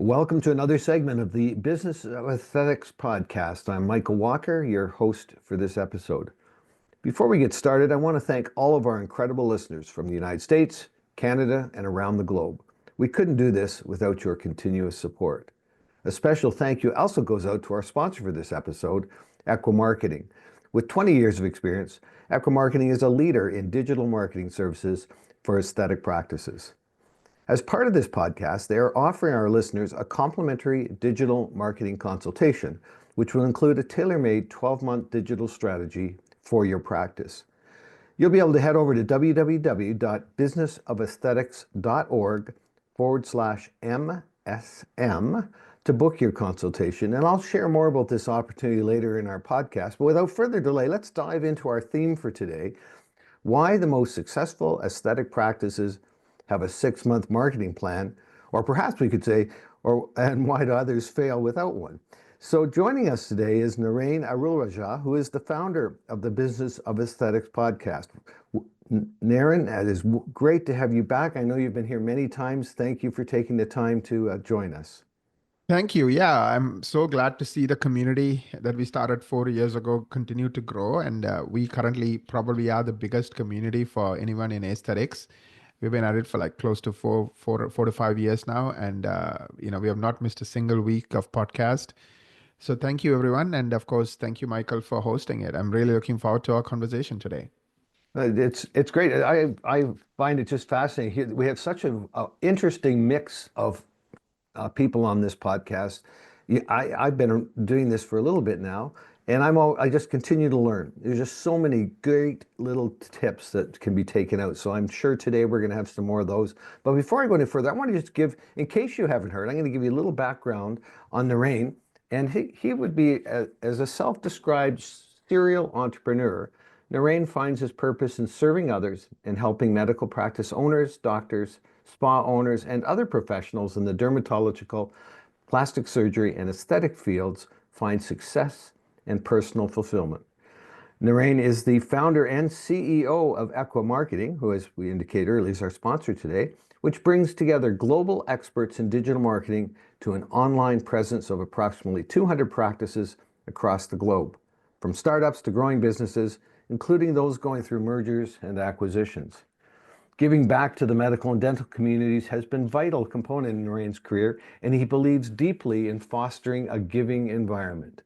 Welcome to another segment of the Business of Aesthetics podcast. I'm Michael Walker, your host for this episode. Before we get started, I want to thank all of our incredible listeners from the United States, Canada, and around the globe. We couldn't do this without your continuous support. A special thank you also goes out to our sponsor for this episode, Ekwa Marketing. With 20 years of experience, Ekwa Marketing is a leader in digital marketing services for aesthetic practices. As part of this podcast, they are offering our listeners a complimentary digital marketing consultation, which will include a tailor-made 12-month digital strategy for your practice. You'll be able to head over to www.businessofesthetics.org/MSM to book your consultation, and I'll share more about this opportunity later in our podcast. But without further delay, let's dive into our theme for today: why the most successful aesthetic practices have a 6-month marketing plan, or perhaps we could say, and why do others fail without one? So joining us today is Naren Arulrajah, who is the founder of the Business of Aesthetics podcast. Naren, it is great to have you back. I know you've been here many times. Thank you for taking the time to join us. Thank you. Yeah, I'm so glad to see the community that we started 4 years ago continue to grow. And we currently probably are the biggest community for anyone in aesthetics. We've been at it for like close to four to 5 years now. And, we have not missed a single week of podcast. So thank you, everyone. And of course, thank you, Michael, for hosting it. I'm really looking forward to our conversation today. It's great. I find it just fascinating. We have such an interesting mix of people on this podcast. I've been doing this for a little bit now, and I just continue to learn. There's just so many great little tips that can be taken out. So I'm sure today we're going to have some more of those. But before I go any further, I want to just give, in case you haven't heard, I'm going to give you a little background on Naren. And he would be, as a self-described serial entrepreneur, Naren finds his purpose in serving others and helping medical practice owners, doctors, spa owners, and other professionals in the dermatological, plastic surgery, and aesthetic fields find success and personal fulfillment. Naren is the founder and CEO of Ekwa Marketing, who, as we indicated earlier, is our sponsor today, which brings together global experts in digital marketing to an online presence of approximately 200 practices across the globe, from startups to growing businesses, including those going through mergers and acquisitions. Giving back to the medical and dental communities has been a vital component in Naren's career, and he believes deeply in fostering a giving environment.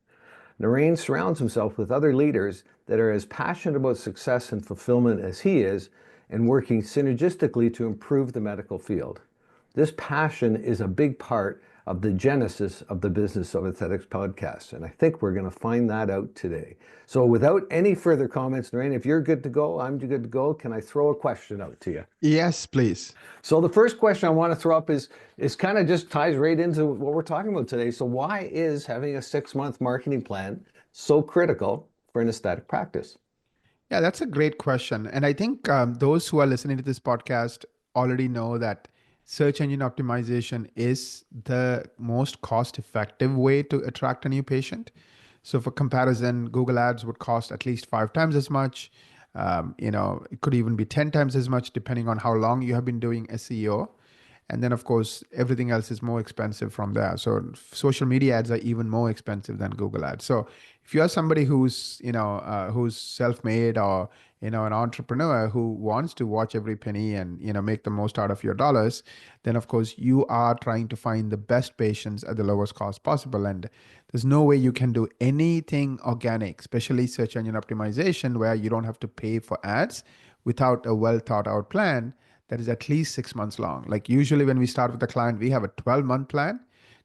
Naren surrounds himself with other leaders that are as passionate about success and fulfillment as he is, and working synergistically to improve the medical field. This passion is a big part of the genesis of the Business of Aesthetics podcast, and I think we're going to find that out today. So without any further comments, Naren, if you're good to go, I'm good to go. Can I throw a question out to you? Yes, please. So the first question I want to throw up is kind of just ties right into what we're talking about today. So why is having a 6-month marketing plan so critical for an aesthetic practice? Yeah, that's a great question. And I think those who are listening to this podcast already know that search engine optimization is the most cost-effective way to attract a new patient. So for comparison, Google Ads would cost at least 5 times as much. It could even be 10 times as much depending on how long you have been doing SEO. And then, of course, everything else is more expensive from there. So social media ads are even more expensive than Google Ads. So if you are somebody who's self-made, or an entrepreneur who wants to watch every penny and make the most out of your dollars, then of course you are trying to find the best patients at the lowest cost possible. And there's no way you can do anything organic, especially search engine optimization, where you don't have to pay for ads, without a well thought out plan that is at least 6 months long. Like usually when we start with a client, we have a 12-month plan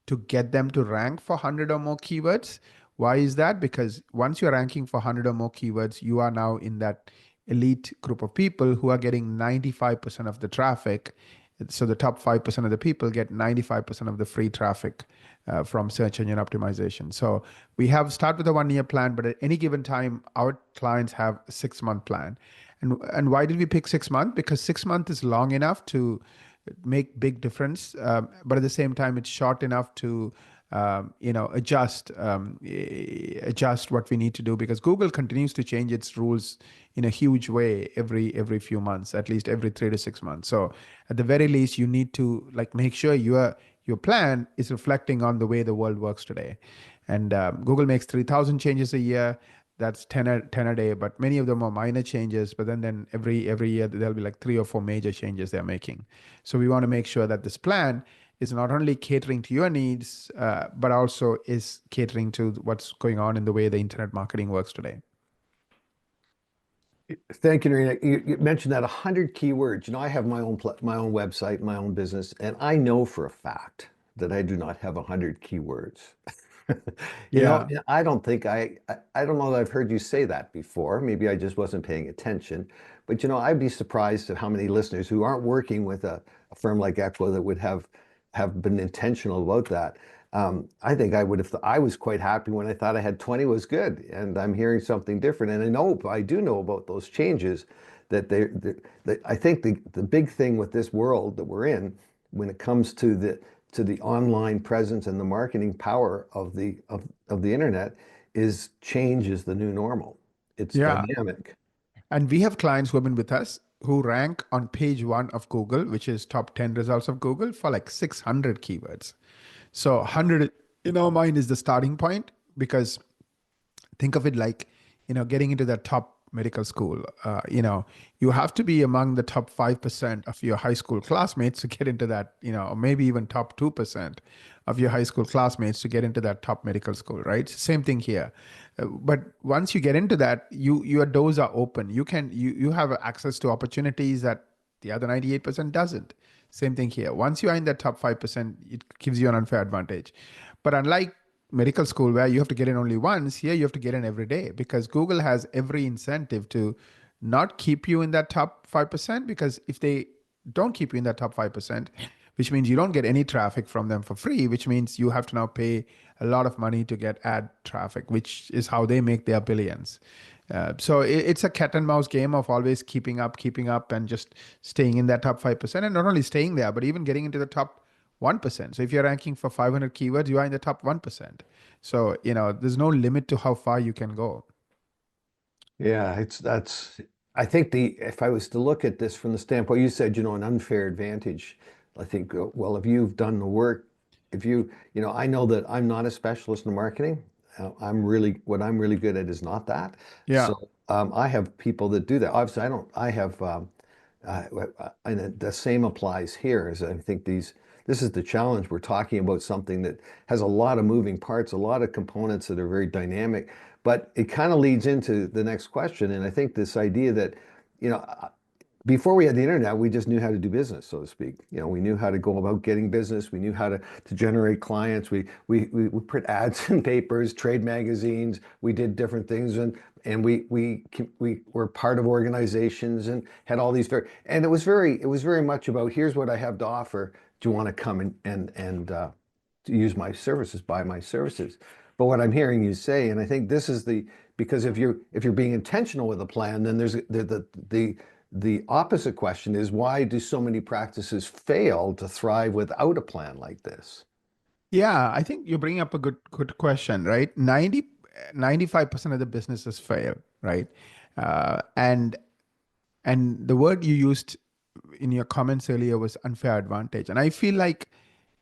to get them to rank for 100 or more keywords. Why is that? Because once you're ranking for 100 or more keywords, you are now in that elite group of people who are getting 95% of the traffic. So the top 5% of the people get 95% of the free traffic from search engine optimization. So we have start with a 1-year plan, but at any given time, our clients have a 6-month plan. And why did we pick 6 months? Because 6 months is long enough to make big difference, but at the same time, it's short enough to adjust what we need to do, because Google continues to change its rules in a huge way every few months, at least every 3 to 6 months. So at the very least, you need to make sure you your plan is reflecting on the way the world works today. And Google makes 3,000 changes a year. That's 10 a day, but many of them are minor changes. But then every year there'll be like 3 or 4 major changes they're making. So we want to make sure that this plan is not only catering to your needs, but also is catering to what's going on in the way the internet marketing works today. Thank you, Naren. You mentioned that 100 keywords. I have my own website, my own business, and I know for a fact that I do not have 100 keywords. Yeah. I don't think I don't know that I've heard you say that before. Maybe I just wasn't paying attention. But I'd be surprised at how many listeners who aren't working with a firm like Ekwa that would have been intentional about that. I think I would have. I was quite happy when I thought I had 20 was good, and I'm hearing something different. And I do know about those changes. I think the big thing with this world that we're in, when it comes to the online presence and the marketing power of the internet, is change is the new normal. It's Yeah. dynamic. And we have clients who have been with us who rank on page one of Google, which is top 10 results of Google, for like 600 keywords. So 100 in our mind is the starting point, because think of it like, getting into that top medical school. You have to be among the top 5% of your high school classmates to get into that, or maybe even top 2% of your high school classmates to get into that top medical school, right? Same thing here. But once you get into that, your doors are open. You have access to opportunities that the other 98% doesn't. Same thing here. Once you are in that top 5%, it gives you an unfair advantage. But unlike medical school, where you have to get in only once, here you have to get in every day, because Google has every incentive to not keep you in that top 5%, because if they don't keep you in that top 5%, which means you don't get any traffic from them for free, which means you have to now pay a lot of money to get ad traffic, which is how they make their billions. So it's a cat and mouse game of always keeping up, and just staying in that top 5%, and not only staying there, but even getting into the top 1%. So if you're ranking for 500 keywords, you are in the top 1%. So, there's no limit to how far you can go. Yeah, I think if I was to look at this from the standpoint, you said, an unfair advantage. I think, well, if you've done the work, I know that I'm not a specialist in marketing. What I'm really good at is not that. Yeah. So I have people that do that. Obviously, I have, uh, and the same applies here. Is I think this is the challenge. We're talking about something that has a lot of moving parts, a lot of components that are very dynamic. But it kind of leads into the next question. And I think this idea that, you know, before we had the internet, we just knew how to do business, so to speak. We knew how to go about getting business. We knew how to generate clients. We put ads in papers, trade magazines. We did different things, and we were part of organizations and had all these and it was very much about, here's what I have to offer. Do you want to come and to use my services, buy my services? But what I'm hearing you say, and I think this is because if you're being intentional with a plan, then there's the opposite question is, why do so many practices fail to thrive without a plan like this? Yeah, I think you're bringing up a good question, right? 95% of the businesses fail, right? And the word you used in your comments earlier was unfair advantage. And I feel like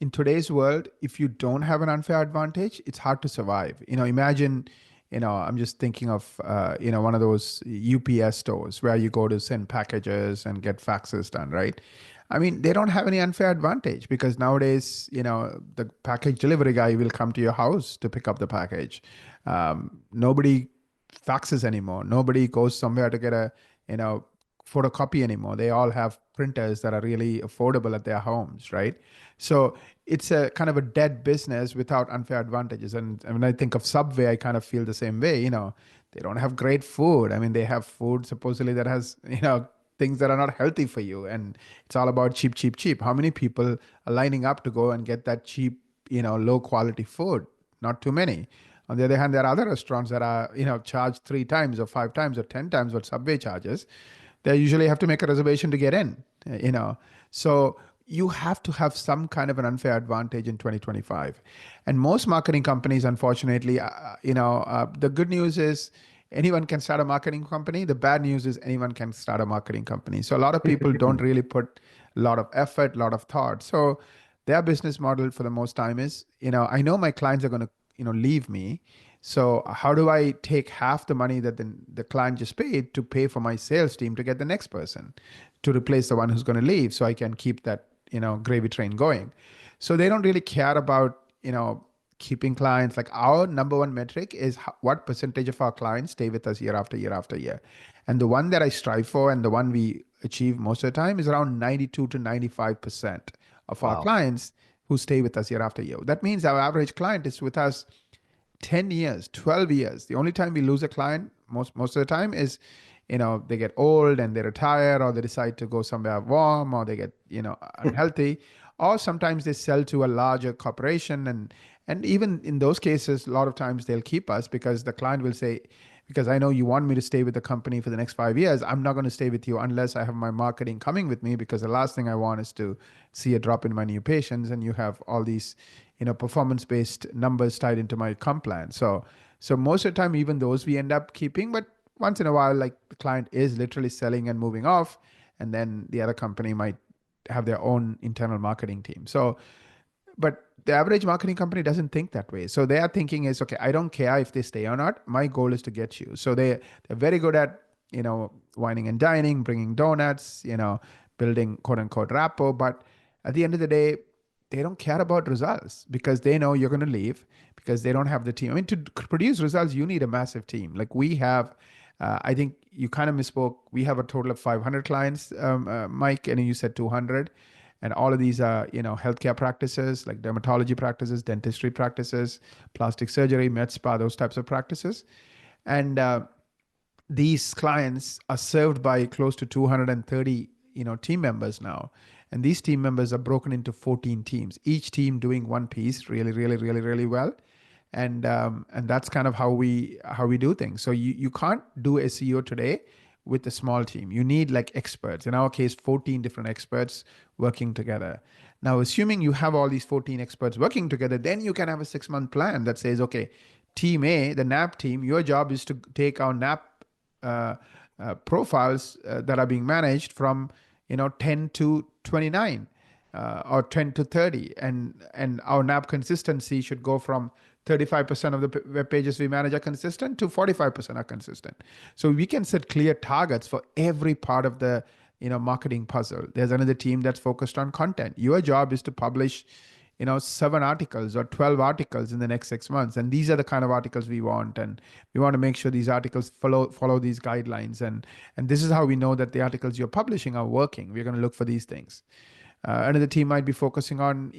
in today's world, if you don't have an unfair advantage, it's hard to survive. Imagine, I'm just thinking of, one of those UPS stores where you go to send packages and get faxes done, right? I mean, they don't have any unfair advantage, because nowadays, the package delivery guy will come to your house to pick up the package. Nobody faxes anymore. Nobody goes somewhere to get a, photocopy anymore. They all have printers that are really affordable at their homes, right? So it's a kind of a dead business without unfair advantages. And when I think of Subway, I kind of feel the same way. They don't have great food. I mean, they have food supposedly that has, things that are not healthy for you. And it's all about cheap, cheap, cheap. How many people are lining up to go and get that cheap, low quality food? Not too many. On the other hand, there are other restaurants that are, charged 3 times or 5 times or 10 times what Subway charges. They usually have to make a reservation to get in. So you have to have some kind of an unfair advantage in 2025. And most marketing companies, unfortunately, the good news is anyone can start a marketing company. The bad news is anyone can start a marketing company. So a lot of people don't really put a lot of effort, a lot of thought. So their business model for the most time is, I know my clients are going to, leave me. So how do I take half the money that the client just paid to pay for my sales team to get the next person to replace the one who's going to leave so I can keep that, gravy train going. So they don't really care about, keeping clients. Like our number one metric is what percentage of our clients stay with us year after year after year. And the one that I strive for and the one we achieve most of the time is around 92 to 95% of our Wow. clients who stay with us year after year. That means our average client is with us 10 years, 12 years. The only time we lose a client most of the time is, they get old and they retire, or they decide to go somewhere warm, or they get, unhealthy, or sometimes they sell to a larger corporation. And even in those cases, a lot of times they'll keep us because the client will say, because I know you want me to stay with the company for the next 5 years, I'm not going to stay with you unless I have my marketing coming with me, because the last thing I want is to see a drop in my new patients and you have all these, performance-based numbers tied into my comp plan. So most of the time, even those we end up keeping, but once in a while, like the client is literally selling and moving off, and then the other company might have their own internal marketing team. So, but the average marketing company doesn't think that way. So their thinking is, okay, I don't care if they stay or not. My goal is to get you. So they're very good at, whining and dining, bringing donuts, building quote unquote rapport. But at the end of the day, they don't care about results because they know you're going to leave because they don't have the team. I mean, to produce results, you need a massive team. Like we have, I think you kind of misspoke. We have a total of 500 clients, Mike, and you said 200. And all of these are, healthcare practices like dermatology practices, dentistry practices, plastic surgery, med spa, those types of practices. And these clients are served by close to 230, team members now. And these team members are broken into 14 teams, each team doing one piece really, really, really, really well. And that's kind of how we do things. So you can't do SEO today with a small team. You need like experts. In our case, 14 different experts working together. Now, assuming you have all these 14 experts working together, then you can have a 6-month plan that says, okay, team A, the NAP team, your job is to take our NAP uh, profiles that are being managed from 10 to 29 or 10 to 30, and our NAP consistency should go from 35% of the web pages we manage are consistent to 45% are consistent. So we can set clear targets for every part of the marketing puzzle. There's another team that's focused on content. Your job is to publish 7 articles or 12 articles in the next 6 months, and these are the kind of articles we want, and we want to make sure these articles follow these guidelines, and this is how we know that the articles you're publishing are working. We're going to look for these things. Another team might be focusing on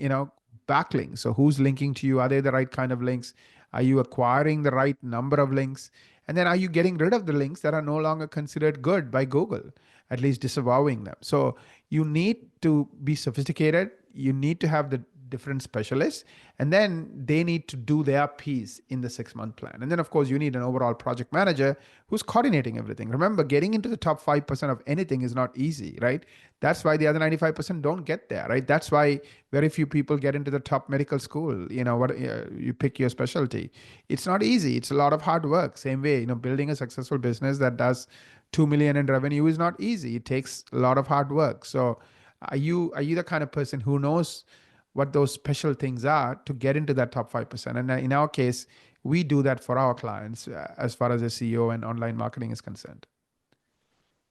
backlinks. So who's linking to you? Are they the right kind of links? Are you acquiring the right number of links? And then are you getting rid of the links that are no longer considered good by Google, at least disavowing them? So you need to be sophisticated. You need to have the different specialists, and then they need to do their piece in the 6-month plan. And then, of course, you need an overall project manager who's coordinating everything. Remember, getting into the top 5% of anything is not easy, right? That's why the other 95% don't get there, right? That's why very few people get into the top medical school. You pick your specialty. It's not easy. It's a lot of hard work. Same way, building a successful business that does 2 million in revenue is not easy. It takes a lot of hard work. So are you the kind of person who knows what those special things are to get into that top 5%? And in our case, we do that for our clients as far as SEO and online marketing is concerned.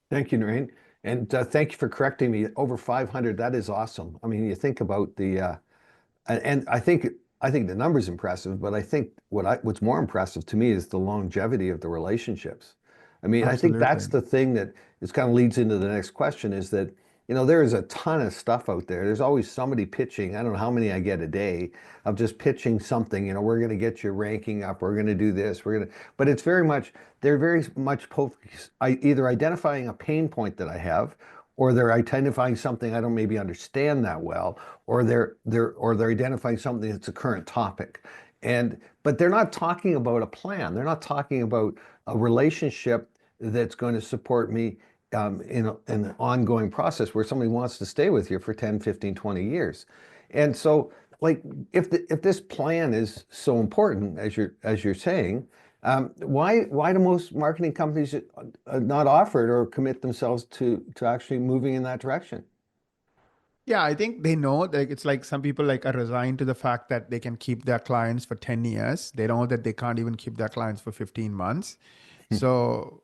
Thank you, Naren. And thank you for correcting me. Over 500, that is awesome. I mean, you think about and I think the number's impressive, but I think what's more impressive to me is the longevity of the relationships. I mean, I think that's Absolutely. the thing that is kind of leads into the next question is that, there is a ton of stuff out there. There's always somebody pitching. I don't know how many I get a day of just pitching something, we're going to get your ranking up. We're going to do this. But they're very much focused, either identifying a pain point that I have, or they're identifying something I don't maybe understand that well, or they're identifying something that's a current topic. But they're not talking about a plan. They're not talking about a relationship that's going to support me in an ongoing process where somebody wants to stay with you for 10, 15, 20 years. And so, like, if this plan is so important as you're saying, why do most marketing companies not offer it or commit themselves to actually moving in that direction? Yeah, I think they know, like it's like some people like are resigned to the fact that they can keep their clients for 10 years. They know that they can't even keep their clients for 15 months. So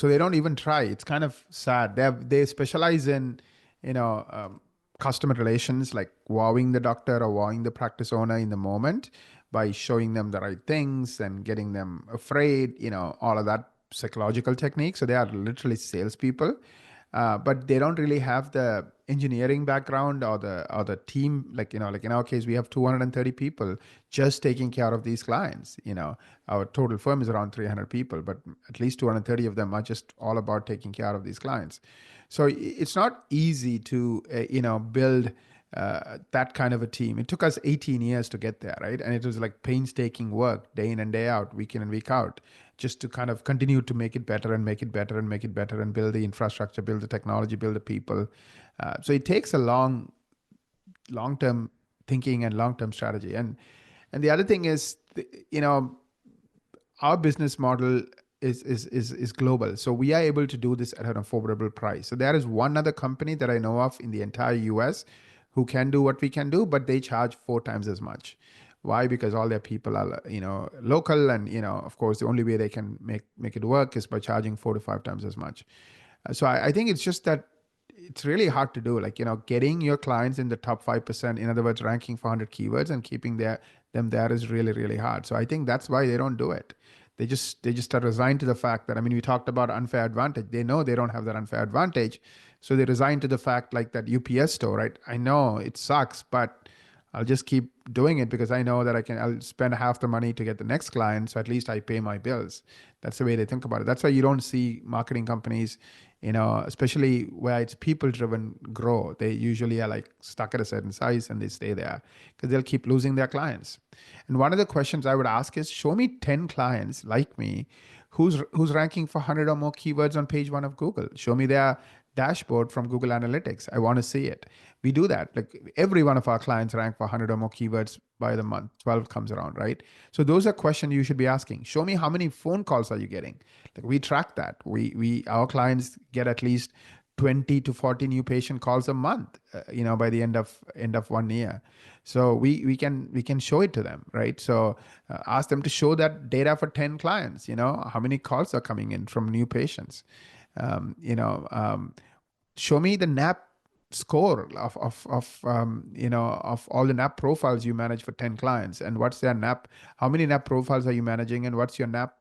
they don't even try. It's kind of sad. They specialize in, you know, customer relations, like wowing the doctor or wowing the practice owner in the moment by showing them the right things and getting them afraid, all of that psychological technique. So they are literally salespeople, but they don't really have the engineering background or the team. Like in our case, we have 230 people just taking care of these clients. Our total firm is around 300 people, but at least 230 of them are just all about taking care of these clients. So it's not easy to build that kind of a team. It took us 18 years to get there, right? And it was like painstaking work, day in and day out, week in and week out, just to kind of continue to make it better and make it better and make it better and build the infrastructure, build the technology, build the people. So it takes a long term thinking and long term strategy. And the other thing is, our business model is global. So we are able to do this at an affordable price. So there is one other company that I know of in the entire US who can do what we can do, but they charge 4 times as much. Why? Because all their people are, local, and of course, the only way they can make it work is by charging 4 to 5 times as much. So I think it's just that it's really hard to do. Like, getting your clients in the top 5%, in other words, ranking for 100 keywords and keeping them there is really, really hard. So I think that's why they don't do it. They just are resigned to the fact that, I mean, we talked about unfair advantage. They know they don't have that unfair advantage. So they resign to the fact, like that UPS store, right? I know it sucks, but I'll just keep doing it because I know that I'll spend half the money to get the next client. So at least I pay my bills. That's the way they think about it. That's why you don't see marketing companies, especially where it's people driven, grow. They usually are like stuck at a certain size and they stay there because they'll keep losing their clients. And one of the questions I would ask is, show me 10 clients like me who's ranking for 100 or more keywords on page 1 of Google. Show me their dashboard from Google Analytics. I want to see it. We do that. Like every one of our clients rank for 100 or more keywords by the month 12 comes around, right? So those are questions you should be asking. Show me how many phone calls are you getting? Like we track that. Our clients get at least 20 to 40 new patient calls a month, by the end of 1 year. So we can show it to them, right? So ask them to show that data for 10 clients. How many calls are coming in from new patients. Um, you know, um, Show me the NAP score of all the NAP profiles you manage for 10 clients, and what's their NAP, how many NAP profiles are you managing, and what's your NAP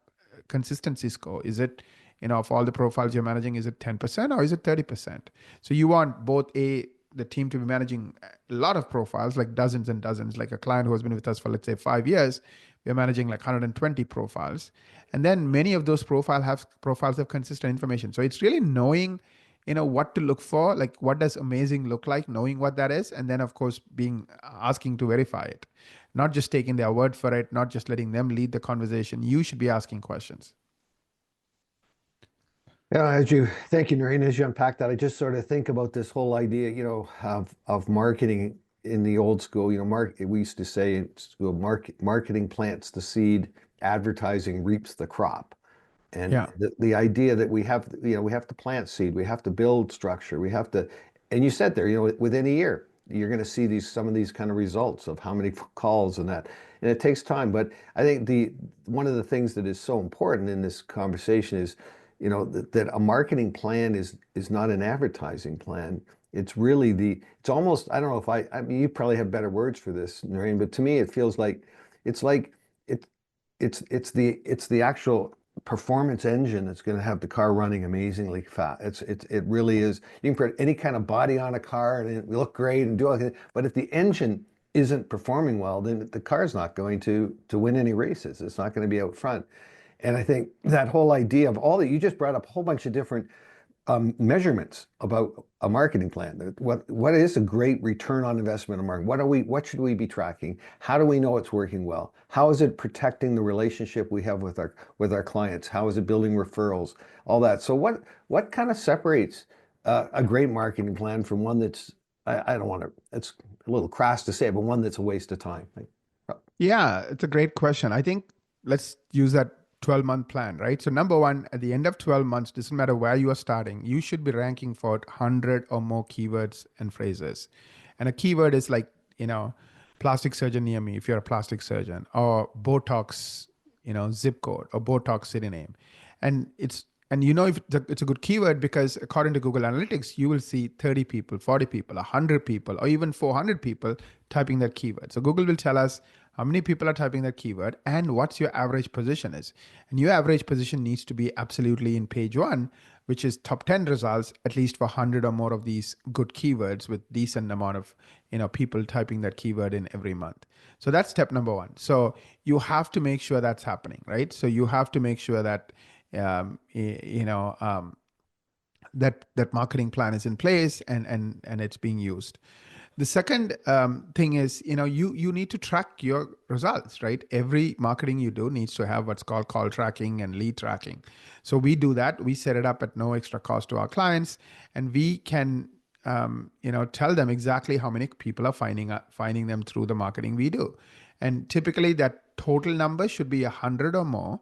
consistency score? Is it, of all the profiles you're managing, is it 10% or is it 30%? So you want both the team to be managing a lot of profiles, like dozens and dozens, like a client who has been with us for, let's say, 5 years, we're managing like 120 profiles. And then many of those profiles have consistent information. So it's really knowing, what to look for, like what does amazing look like, knowing what that is, and then of course being asking to verify it, not just taking their word for it, not just letting them lead the conversation. You should be asking questions. Yeah, thank you, Naren. As you unpack that, I just sort of think about this whole idea, of marketing in the old school. We used to say in school, marketing plants the seed, advertising reaps the crop. And Yeah. the idea that we have to plant seed, we have to build structure, and you said there, within a year, you're going to see some of these kind of results of how many calls and that. And it takes time. But I think one of the things that is so important in this conversation is, that a marketing plan is not an advertising plan. It's really it's almost, I don't know if I mean, you probably have better words for this, Noreen, but to me, it feels like, it's like, it, it's the actual performance engine that's going to have the car running amazingly fast. It really is. You can put any kind of body on a car and it will look great and do all that, but if the engine isn't performing well, then the car's not going to win any races. It's not going to be out front. And I think that whole idea of all that you just brought up a whole bunch of different measurements about a marketing plan. What is a great return on investment in marketing? What should we be tracking? How do we know it's working well? How is it protecting the relationship we have with our clients? How is it building referrals? All that. So what kind of separates a great marketing plan from one that's, I don't want to, it's a little crass to say, but one that's a waste of time? Yeah, it's a great question. I think let's use that 12-month plan, right? So number one, at the end of 12 months, doesn't matter where you are starting, you should be ranking for 100 or more keywords and phrases. And a keyword is like, plastic surgeon near me, if you're a plastic surgeon, or Botox, zip code, or Botox city name. And if it's a good keyword because according to Google Analytics, you will see 30 people, 40 people, 100 people, or even 400 people typing that keyword. So Google will tell us how many people are typing that keyword and what's your average position is. And your average position needs to be absolutely in page one, which is top 10 results, at least for 100 or more of these good keywords with decent amount of people typing that keyword in every month. So that's step number one. So you have to make sure that's happening, right? So you have to make sure that that marketing plan is in place and it's being used. The second thing is, you need to track your results, right? Every marketing you do needs to have what's called call tracking and lead tracking. So we do that. We set it up at no extra cost to our clients, and we can, tell them exactly how many people are finding them through the marketing we do. And typically that total number should be 100 or more.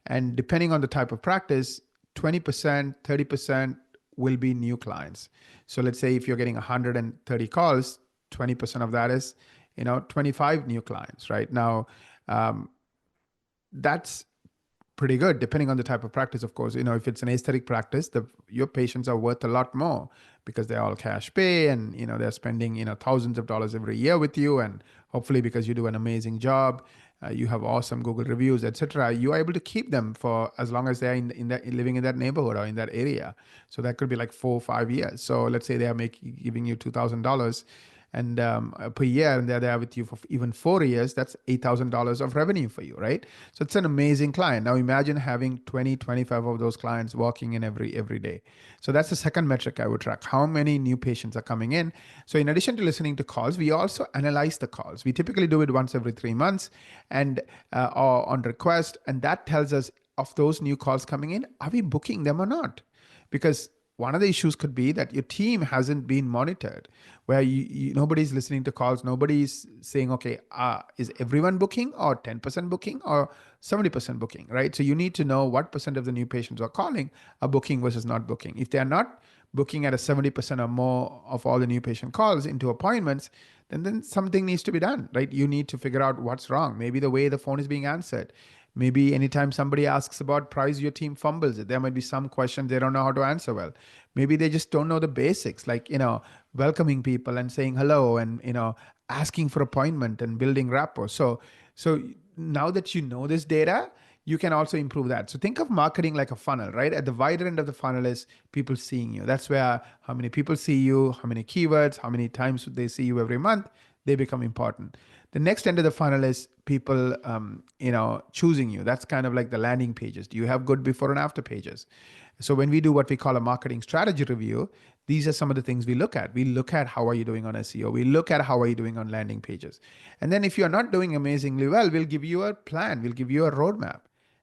And depending on the type of practice, 20%, 30% will be new clients. So let's say if you're getting 130 calls, 20% of that is, 25 new clients, right? Now, that's pretty good, depending on the type of practice, of course. If it's an aesthetic practice, your patients are worth a lot more because they're all cash pay and, they're spending, thousands of dollars every year with you. And hopefully because you do an amazing job, you have awesome Google reviews, etc. You are able to keep them for as long as they're living in that neighborhood or in that area. So that could be like 4 or 5 years. So let's say they are giving you $2,000 and per year, and they're there with you for even 4 years. That's $8,000 of revenue for you, right? So it's an amazing client. Now imagine having 20, 25 of those clients walking in every day. So that's the second metric I would track. How many new patients are coming in? So in addition to listening to calls, we also analyze the calls. We typically do it once every 3 months and or on request. And that tells us of those new calls coming in, are we booking them or not? Because one of the issues could be that your team hasn't been monitored, where nobody's listening to calls, nobody's saying, okay, is everyone booking or 10% booking or 70% booking, right? So you need to know what percent of the new patients who are calling are booking versus not booking. If they are not booking at a 70% or more of all the new patient calls into appointments, then something needs to be done, right? You need to figure out what's wrong. Maybe the way the phone is being answered. Maybe anytime somebody asks about price, your team fumbles it. There might be some questions they don't know how to answer well. Maybe they just don't know the basics, like, welcoming people and saying hello and, asking for appointment and building rapport. So now that you know this data, you can also improve that. So think of marketing like a funnel, right? At the wider end of the funnel is people seeing you. That's where how many people see you, how many keywords, how many times they see you every month, they become important. The next end of the funnel is people, choosing you. That's kind of like the landing pages. Do you have good before and after pages? So when we do what we call a marketing strategy review, these are some of the things we look at. We look at how are you doing on SEO. We look at how are you doing on landing pages. And then if you're not doing amazingly well, we'll give you a plan. We'll give you a roadmap.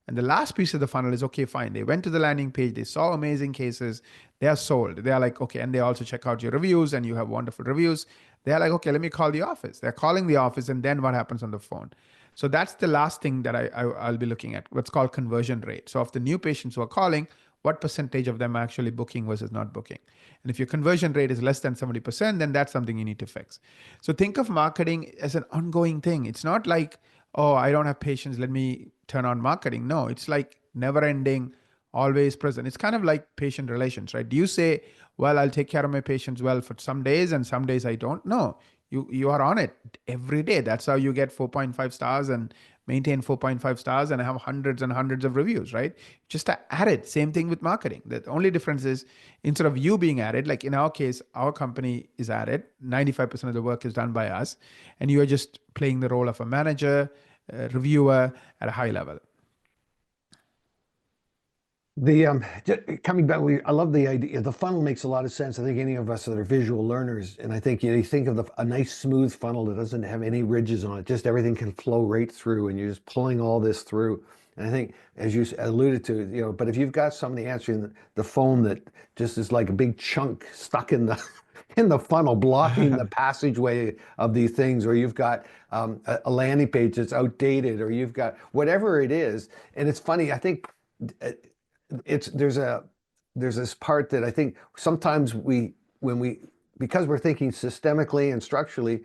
And the last piece of the funnel is, okay, fine. They went to the landing page. They saw amazing cases. They are sold. They are like, okay. And they also check out your reviews and you have wonderful reviews. They're like, okay, let me call the office. They're calling the office. And then what happens on the phone? So that's the last thing that I'll be looking at, what's called conversion rate. So of the new patients who are calling, what percentage of them are actually booking versus not booking? And if your conversion rate is less than 70%, then that's something you need to fix. So think of marketing as an ongoing thing. It's not like, oh, I don't have patience, let me turn on marketing. No, it's like never ending, always present. It's kind of like patient relations, right? Do you say, well, I'll take care of my patients well for some days and some days I don't? No, you are on it every day. That's how you get 4.5 stars and maintain 4.5 stars and have hundreds and hundreds of reviews, right? Just add it. Same thing with marketing. The only difference is instead of you being added, like in our case, our company is added, 95% of the work is done by us, and you are just playing the role of a manager, reviewer at a high level. Coming back, I love the idea. The funnel makes a lot of sense. I think any of us that are visual learners, and I think you think of a nice smooth funnel that doesn't have any ridges on it, just everything can flow right through, and you're just pulling all this through. And I think, as you alluded to, but if you've got somebody answering the phone that just is like a big chunk stuck in the in the funnel blocking the passageway of these things, or you've got a landing page that's outdated, or you've got whatever it is. And it's funny, I think uh, it's there's this part that I think sometimes when we because we're thinking systemically and structurally,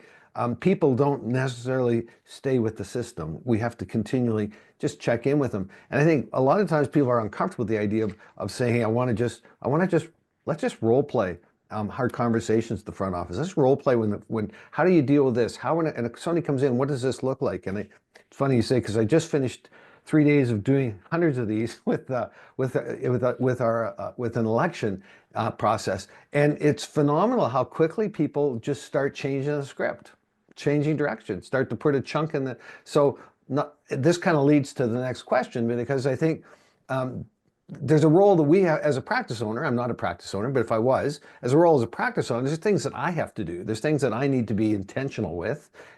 people don't necessarily stay with the system. We have to continually just check in with them. And I think a lot of times people are uncomfortable with the idea of saying, hey, I want to just, let's just role play hard conversations at the front office. Let's role play how do you deal with this? And if somebody comes in, what does this look like? And it's funny you say, because I just finished 3 days of doing hundreds of these with an election process, and it's phenomenal how quickly people just start changing the script, changing direction, start to put a chunk in the. So this kind of leads to the next question, because I think there's a role that we have as a practice owner. I'm not a practice owner, but if I was, as a role as a practice owner, there's things that I have to do. There's things that I need to be intentional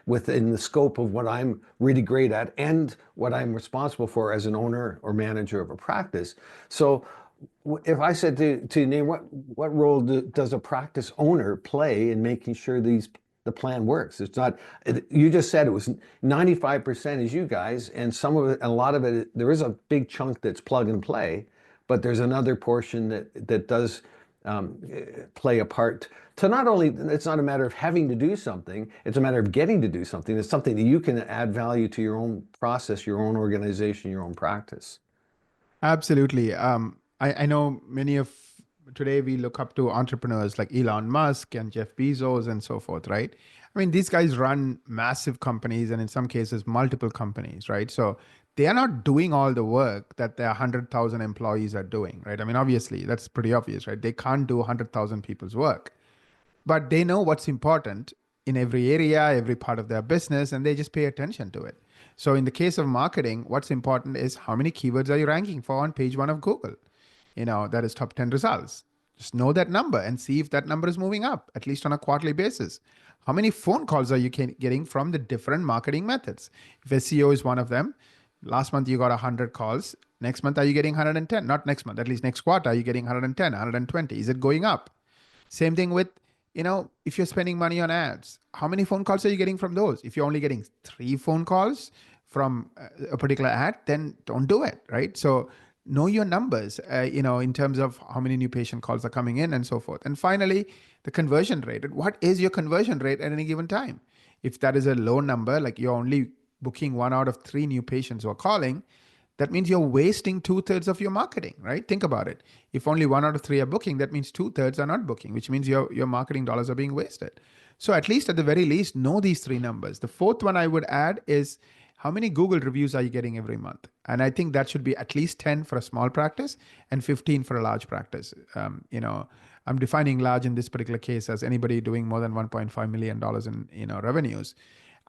within the scope of what I'm really great at and what I'm responsible for as an owner or manager of a practice. So if I said to name what role does a practice owner play in making sure the plan works? It's not, you just said it was 95% is you guys, and some of it, a lot of it, there is a big chunk that's plug and play, but there's another portion that does play a part to not only, it's not a matter of having to do something, it's a matter of getting to do something. It's something that you can add value to your own process, your own organization, your own practice. Absolutely. I know many of today we look up to entrepreneurs like Elon Musk and Jeff Bezos and so forth, right? I mean, these guys run massive companies and in some cases, multiple companies, right? So they are not doing all the work that their 100,000 employees are doing, right? I mean, obviously, that's pretty obvious, right? They can't do 100,000 people's work, but they know what's important in every area, every part of their business, and they just pay attention to it. So in the case of marketing, what's important is how many keywords are you ranking for on page one of Google? That is top 10 results. Just know that number and see if that number is moving up, at least on a quarterly basis. How many phone calls are you getting from the different marketing methods? If SEO is one of them, last month you got 100 calls. Next month, are you getting 110? Not next month, at least next quarter, are you getting 110, 120? Is it going up? Same thing with, if you're spending money on ads, how many phone calls are you getting from those? If you're only getting 3 phone calls from a particular ad, then don't do it, right? So know your numbers, in terms of how many new patient calls are coming in and so forth. And finally, the conversion rate. What is your conversion rate at any given time? If that is a low number, like you're only booking 1 out of 3 new patients who are calling, that means you're wasting 2/3 of your marketing, right? Think about it. If only 1 out of 3 are booking, that means 2/3 are not booking, which means your marketing dollars are being wasted. So at least at the very least, know these 3 numbers. The fourth one I would add is how many Google reviews are you getting every month? And I think that should be at least 10 for a small practice and 15 for a large practice. I'm defining large in this particular case as anybody doing more than $1.5 million in revenues.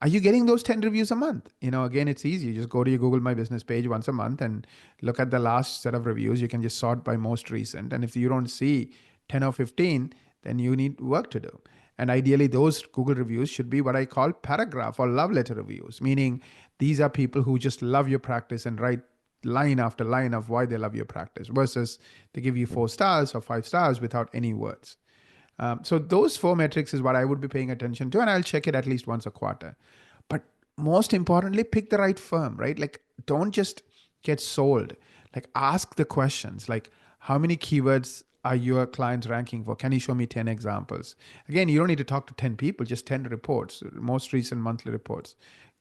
Are you getting those 10 reviews a month? Again, it's easy. You just go to your Google My Business page once a month and look at the last set of reviews. You can just sort by most recent. And if you don't see 10 or 15, then you need work to do. And ideally, those Google reviews should be what I call paragraph or love letter reviews, meaning these are people who just love your practice and write line after line of why they love your practice versus they give you 4 stars or 5 stars without any words. So those 4 metrics is what I would be paying attention to, and I'll check it at least once a quarter. But most importantly, pick the right firm, right? Like, don't just get sold. Like, ask the questions. Like, how many keywords are your clients ranking for? Can you show me 10 examples? Again, you don't need to talk to 10 people, just 10 reports, most recent monthly reports.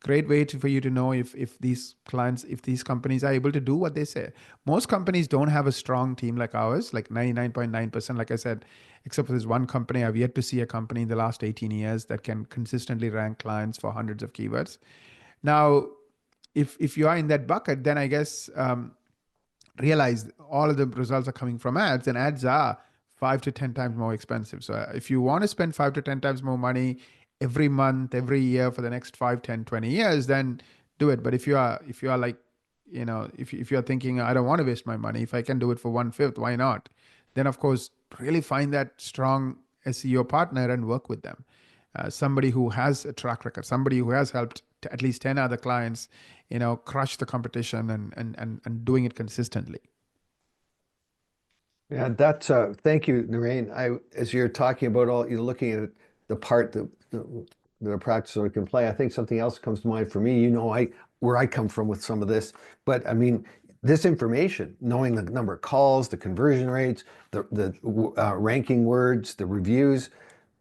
Great way for you to know if these clients, if these companies are able to do what they say. Most companies don't have a strong team like ours, like 99.9%. Like I said, except for this one company, I've yet to see a company in the last 18 years that can consistently rank clients for hundreds of keywords. Now, if you are in that bucket, then I guess realize all of the results are coming from ads, and ads are 5 to 10 times more expensive. So if you want to spend 5 to 10 times more money every month, every year for the next 5, 10, 20 years, then do it. But if you are like, if you're thinking, I don't want to waste my money, if I can do it for 1/5, why not? Then of course, really find that strong SEO partner and work with them. Somebody who has a track record, somebody who has helped at least 10 other clients, crush the competition and doing it consistently. Yeah, that's thank you, Naren. As you're talking about all, you're looking at the part that a practice owner can play. I think something else comes to mind for me. Where I come from with some of this, but I mean, this information, knowing the number of calls, the conversion rates, the ranking words, the reviews,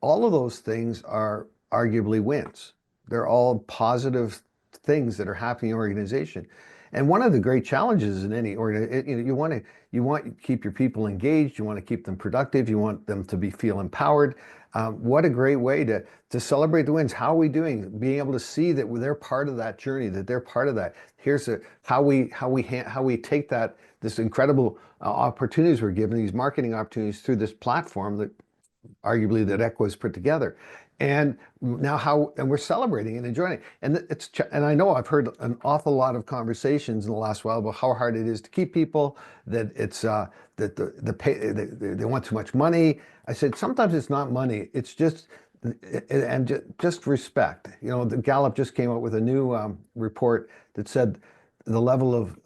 all of those things are arguably wins. They're all positive things that are happening in the organization. And one of the great challenges in any organization, you want to keep your people engaged, you want to keep them productive, you want them to feel empowered. What a great way to celebrate the wins. How are we doing? Being able to see that they're part of that journey, that they're part of that. Here's how we take this incredible opportunities we're given, these marketing opportunities through this platform that arguably that Ekwa has put together. And now and we're celebrating and enjoying it. And I know I've heard an awful lot of conversations in the last while about how hard it is to keep people, that it's that the pay they want too much money. I said sometimes it's not money, it's just just respect. You know, the Gallup just came out with a new report that said the level of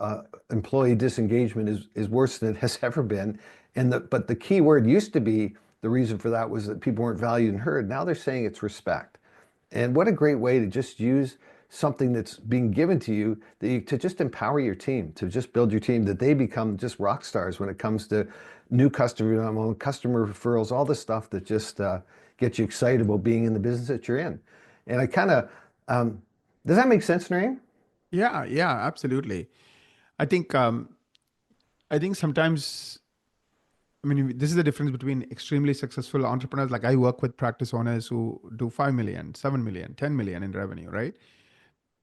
employee disengagement is worse than it has ever been. But the key word used to be, the reason for that was that people weren't valued and heard. Now they're saying it's respect. And what a great way to just use something that's being given to you, to just empower your team, to just build your team, that they become just rock stars when it comes to new customer referrals, all the stuff that just gets you excited about being in the business that you're in. And I kind of, does that make sense, Naren? Yeah, yeah, absolutely. I think I think sometimes, I mean, this is the difference between extremely successful entrepreneurs. Like I work with practice owners who do 5 million, 7 million, 10 million in revenue, right?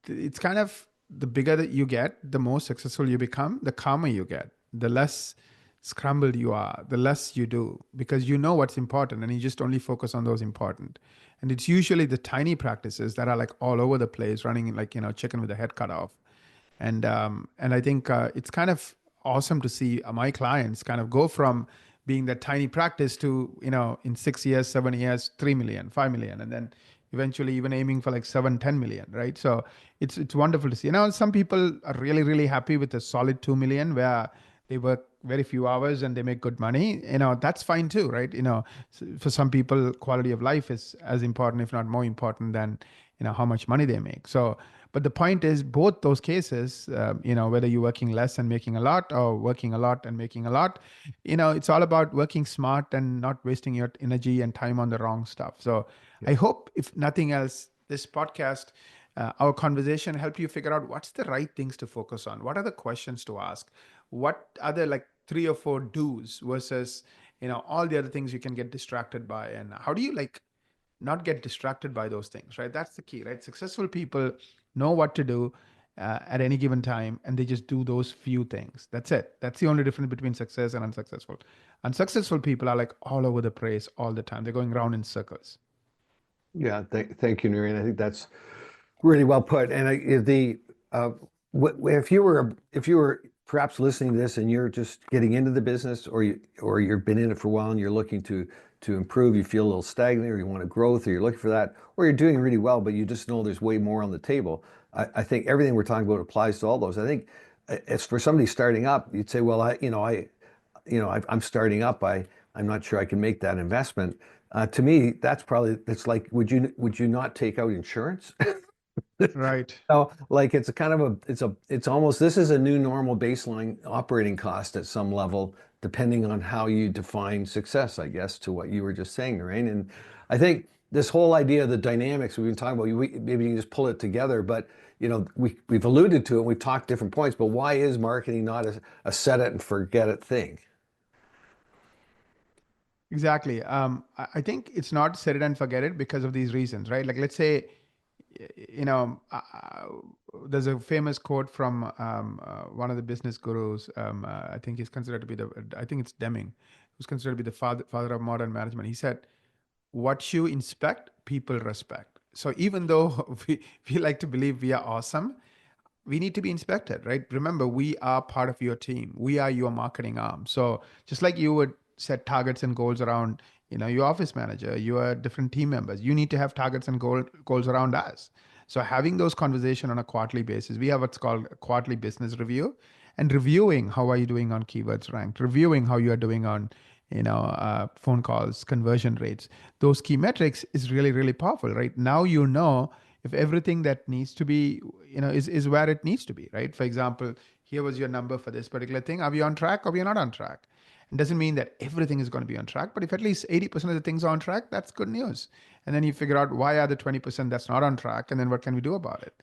It's kind of the bigger that you get, the more successful you become, the calmer you get, the less scrambled you are, the less you do because you know what's important and you just only focus on those important. And it's usually the tiny practices that are like all over the place, running like, chicken with the head cut off. And I think it's kind of awesome to see my clients kind of go from being that tiny practice to, in 6 years, 7 years, 3 million, 5 million, and then eventually even aiming for like 7, 10 million, right? So it's wonderful to see. Some people are really, really happy with a solid 2 million where they work very few hours and they make good money. That's fine too, right? For some people, quality of life is as important, if not more important than, how much money they make. So, but the point is, both those cases, whether you're working less and making a lot, or working a lot and making a lot, it's all about working smart and not wasting your energy and time on the wrong stuff. So, I hope, if nothing else, this podcast, our conversation, help you figure out what's the right things to focus on. What are the questions to ask? What are the like 3 or 4 do's versus all the other things you can get distracted by, and how do you like not get distracted by those things, right? That's the key, right? Successful people know what to do at any given time, and they just do those few things. That's it. That's the only difference between success and unsuccessful. Unsuccessful people are like all over the place all the time. They're going around in circles. Yeah, thank you, Naren. I think that's really well put. And uh, if you were perhaps listening to this and you're just getting into the business, or you've been in it for a while and you're looking to improve, you feel a little stagnant, or you want to growth, or you're looking for that, or you're doing really well, but you just know there's way more on the table. I think everything we're talking about applies to all those. I think as for somebody starting up, you'd say, well, I'm starting up. I'm not sure I can make that investment. To me, it's like, would you not take out insurance? Right. So, like, it's a kind of it's almost, this is a new normal baseline operating cost at some level, depending on how you define success, I guess, to what you were just saying, Narain. And I think this whole idea of the dynamics we've been talking about, maybe you can just pull it together, but we've alluded to it, we've talked different points, but why is marketing not a set it and forget it thing? Exactly. I think it's not set it and forget it because of these reasons, right? Like, let's say, there's a famous quote from one of the business gurus. I think he's considered to be I think it's Deming, who's considered to be the father of modern management. He said, what you inspect, people respect. So even though we like to believe we are awesome, we need to be inspected, right? Remember, we are part of your team. We are your marketing arm. So just like you would set targets and goals around, your office manager, your different team members, you need to have targets and goals around us. So having those conversations on a quarterly basis, we have what's called a quarterly business review. and reviewing how are you doing on keywords ranked, reviewing how you are doing on phone calls, conversion rates. Those key metrics is really, really powerful, right? Now you know if everything that needs to be, is where it needs to be, right? For example, here was your number for this particular thing. Are we on track or we are not on track? It doesn't mean that everything is going to be on track, but if at least 80% of the things are on track, that's good news. And then you figure out why are the 20% that's not on track, and then what can we do about it?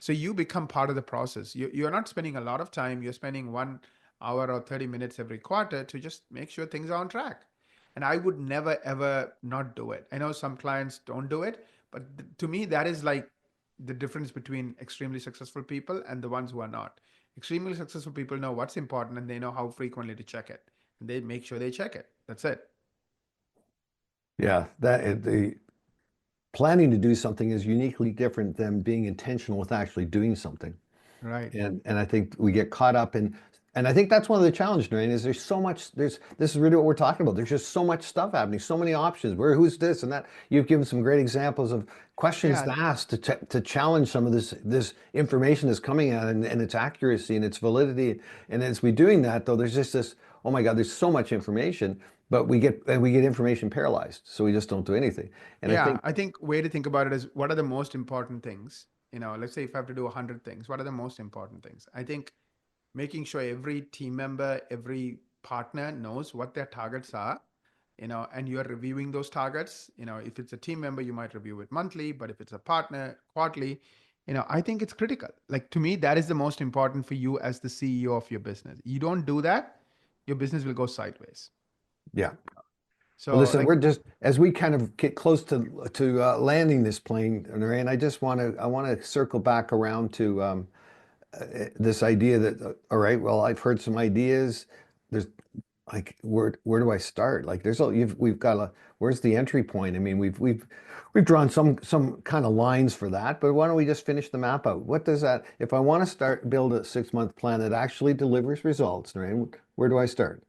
So you become part of the process. You're not spending a lot of time. You're spending 1 hour or 30 minutes every quarter to just make sure things are on track. And I would never, ever not do it. I know some clients don't do it, but to me, that is like the difference between extremely successful people and the ones who are not. Extremely successful people know what's important and they know how frequently to check it. And they make sure they check it. That's it. Yeah, the planning to do something is uniquely different than being intentional with actually doing something. Right. And I think we get caught up in, and I think that's one of the challenges, Naren, is there's so much, this is really what we're talking about. There's just so much stuff happening, so many options. Who's this and that? You've given some great examples of questions Yeah. to ask to challenge some of this information that's coming out and its accuracy and its validity. And as we're doing that, though, there's just this, oh my God, there's so much information, but we get information paralyzed, so we just don't do anything. And I Yeah. think, I think way to think about it is what are the most important things? Let's say if I have to do 100 things, what are the most important things? I think making sure every team member, every partner knows what their targets are, and you're reviewing those targets. If it's a team member, you might review it monthly, but if it's a partner, quarterly. I think it's critical. Like to me, that is the most important for you as the CEO of your business. You don't do that, your business will go sideways. yeah. Well, So listen, like, we're just as we kind of get close to landing this plane, Narayan. I want to circle back around to this idea that all right, well, I've heard some ideas. There's like where do I start? Like we've got a where's the entry point? I mean, we've drawn some kind of lines for that, but why don't we just finish the map out? What does that if I want to start build a 6 month plan that actually delivers results, Narayan, where do I start?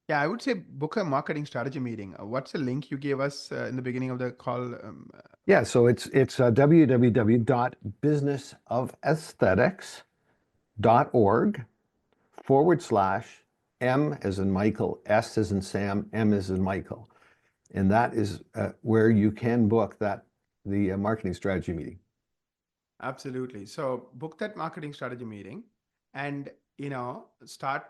yeah, I would say book a marketing strategy meeting. What's the link you gave us in the beginning of the call? Yeah, so it's www.businessofesthetics.org/M as in Michael, S as in Sam, M as in Michael. And that is where you can book the marketing strategy meeting. Absolutely. So book that marketing strategy meeting and, start,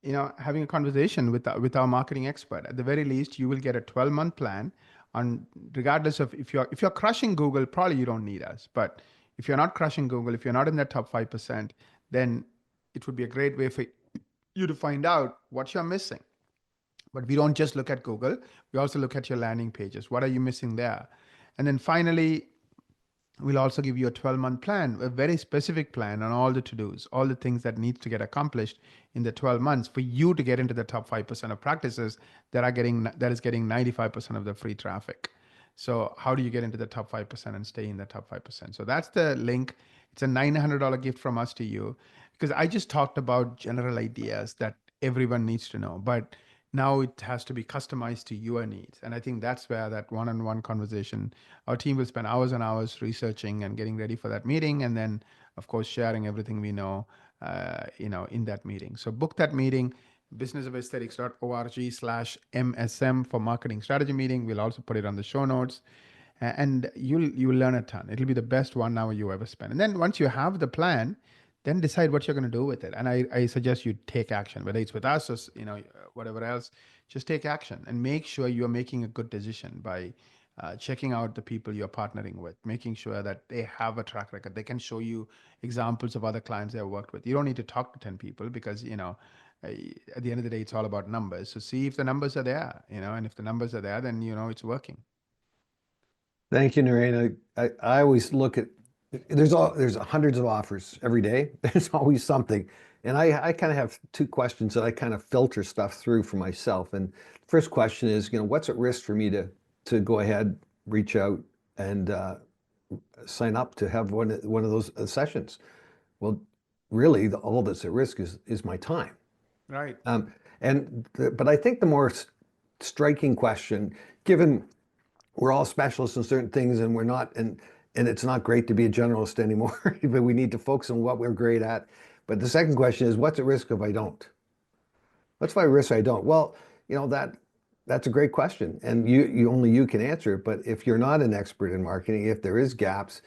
having a conversation with our marketing expert. At the very least, you will get a 12-month plan on regardless of if you're crushing Google, probably you don't need us. But if you're not crushing Google, if you're not in that top 5%, then it would be a great way for you to find out what you're missing. But we don't just look at Google, we also look at your landing pages. What are you missing there? And then finally, we'll also give you a 12-month plan, a very specific plan on all the to-dos, all the things that needs to get accomplished in the 12 months for you to get into the top 5% of practices that is getting 95% of the free traffic. So how do you get into the top 5% and stay in the top 5%? So that's the link. It's a $900 gift from us to you because I just talked about general ideas that everyone needs to know, but now it has to be customized to your needs. And I think that's where that one-on-one conversation, our team will spend hours and hours researching and getting ready for that meeting. And then of course, sharing everything we know, in that meeting. So book that meeting, businessofesthetics.org/MSM for marketing strategy meeting. We'll also put it on the show notes and you'll learn a ton. It'll be the best 1 hour you ever spend. And then once you have the plan, then decide what you're going to do with it. And I suggest you take action, whether it's with us or whatever else. Just take action and make sure you're making a good decision by checking out the people you're partnering with, making sure that they have a track record. They can show you examples of other clients they've worked with. You don't need to talk to 10 people because at the end of the day, it's all about numbers. So see if the numbers are there, and if the numbers are there, then it's working. Thank you, Narayan. I always look at there's hundreds of offers every day. There's always something. And I kind of have two questions that I kind of filter stuff through for myself. And first question is, what's at risk for me to go ahead, reach out and sign up to have one of those sessions? Well, really, all that's at risk is my time. Right. But I think the more striking question, given we're all specialists in certain things and we're not, and it's not great to be a generalist anymore, but we need to focus on what we're great at. But the second question is, what's at risk if I don't? What's my risk I don't? Well, that's a great question, and you can answer it. But if you're not an expert in marketing, if there is gaps,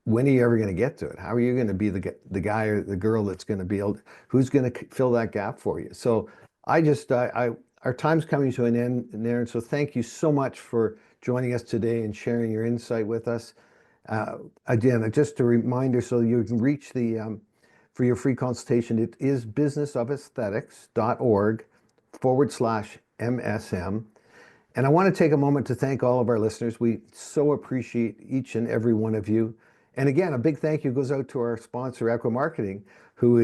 when are you ever going to get to it? How are you going to be the guy or the girl that's going to be able, who's going to fill that gap for you? So our time's coming to an end, Naren. So thank you so much for joining us today and sharing your insight with us. Again, just a reminder, so you can reach for your free consultation, it is businessofesthetics.org/MSM. And I want to take a moment to thank all of our listeners. We so appreciate each and every one of you. And again, a big thank you goes out to our sponsor, Ekwa Marketing, who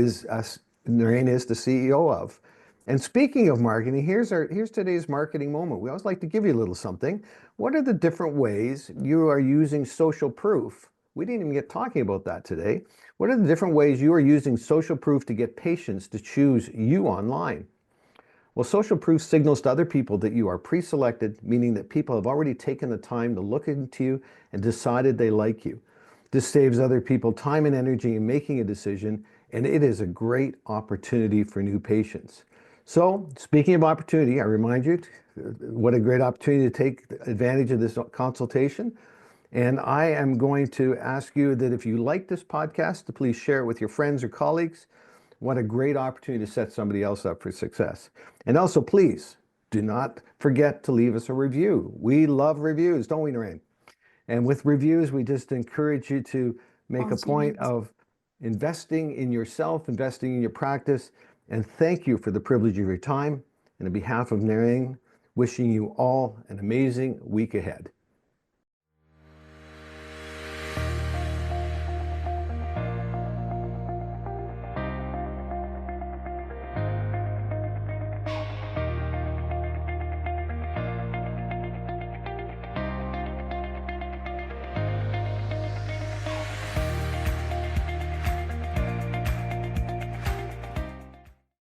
Naren is the CEO of. And speaking of marketing, here's today's marketing moment. We always like to give you a little something. What are the different ways you are using social proof? We didn't even get talking about that today. What are the different ways you are using social proof to get patients to choose you online? Well, social proof signals to other people that you are pre-selected, meaning that people have already taken the time to look into you and decided they like you. This saves other people time and energy in making a decision, and it is a great opportunity for new patients. So, speaking of opportunity, I remind you, what a great opportunity to take advantage of this consultation. And I am going to ask you that if you like this podcast, to please share it with your friends or colleagues. What a great opportunity to set somebody else up for success. And also, please do not forget to leave us a review. We love reviews, don't we, Naren? And with reviews, we just encourage you to make a point of investing in yourself, investing in your practice. And thank you for the privilege of your time. And on behalf of Naren, wishing you all an amazing week ahead.